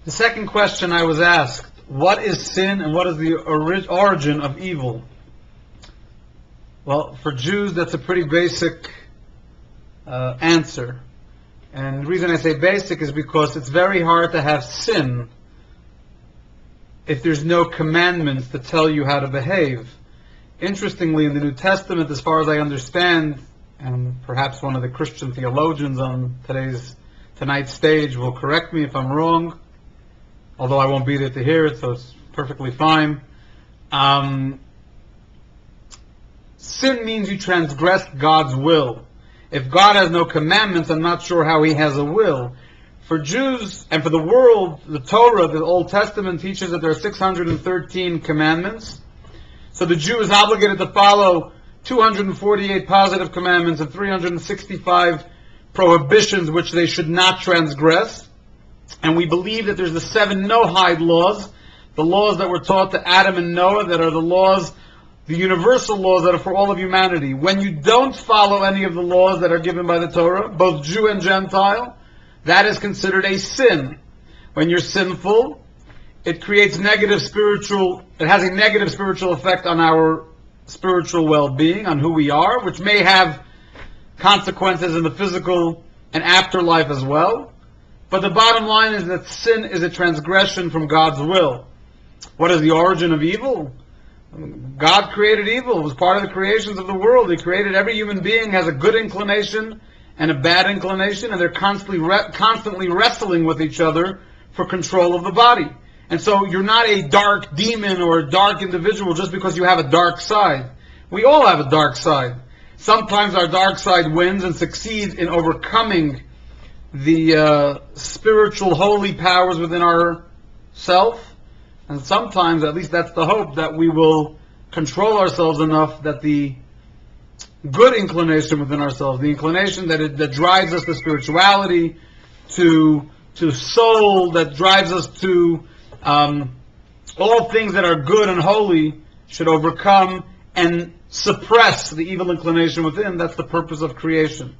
The second question I was asked, what is sin and what is the origin of evil? Well, for Jews, that's a pretty basic answer. And the reason I say basic is because it's very hard to have sin if there's no commandments to tell you how to behave. Interestingly, in the New Testament, as far as I understand, and perhaps one of the Christian theologians on tonight's stage will correct me if I'm wrong, although I won't be there to hear it, so it's perfectly fine. Sin means you transgress God's will. If God has no commandments, I'm not sure how He has a will. For Jews and for the world, the Torah, the Old Testament, teaches that there are 613 commandments. So the Jew is obligated to follow 248 positive commandments and 365 prohibitions which they should not transgress. And we believe that there's the 7 no-hide laws, the laws that were taught to Adam and Noah, that are the laws, the universal laws that are for all of humanity. When you don't follow any of the laws that are given by the Torah, both Jew and Gentile, that is considered a sin. When you're sinful, it has a negative spiritual effect on our spiritual well-being, on who we are, which may have consequences in the physical and afterlife as well. But the bottom line is that sin is a transgression from God's will. What is the origin of evil? God created evil. It was part of the creations of the world. He created every human being has a good inclination and a bad inclination, and they're constantly wrestling with each other for control of the body. And so you're not a dark demon or a dark individual just because you have a dark side. We all have a dark side. Sometimes our dark side wins and succeeds in overcoming the spiritual holy powers within ourself. And sometimes, at least that's the hope, that we will control ourselves enough that the good inclination within ourselves, the inclination that drives us to spirituality, to soul, that drives us to all things that are good and holy, should overcome and suppress the evil inclination within. That's the purpose of creation.